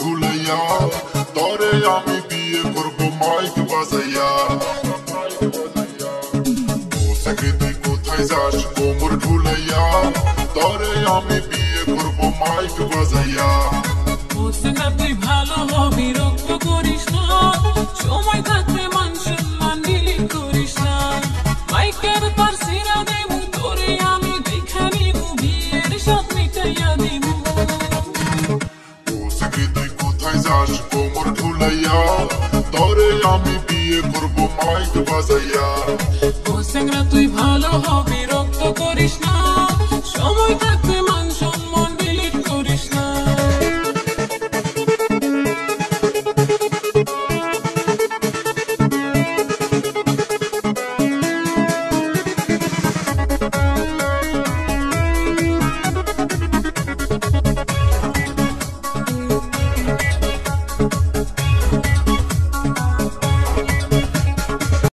ঢুলাইয়া তরে আমি বিয়ে করব মাইক বাজাইয়া। ও সাকি তুই কোথায় যাস কোমর ঢুলাইয়া তরে আমি বিয়ে করব মাইক বাজাইয়া। ও সাকি তুই ভালো হবি রক্ত করিস না, সময় থাকতে মান সম্মান ডিলিট করিস না। মাইকের পার সিরা দেবো তোরে আমি দেখা নিব, বিয়ের সাথ মিটাইয়া দিব। ও সাকি তুই কোথায় যাস কোমর ঢুলাইয়া তরে আমি বিয়ে করব মাইক বাজাইয়া। ও সাকি তুই ভালো হবি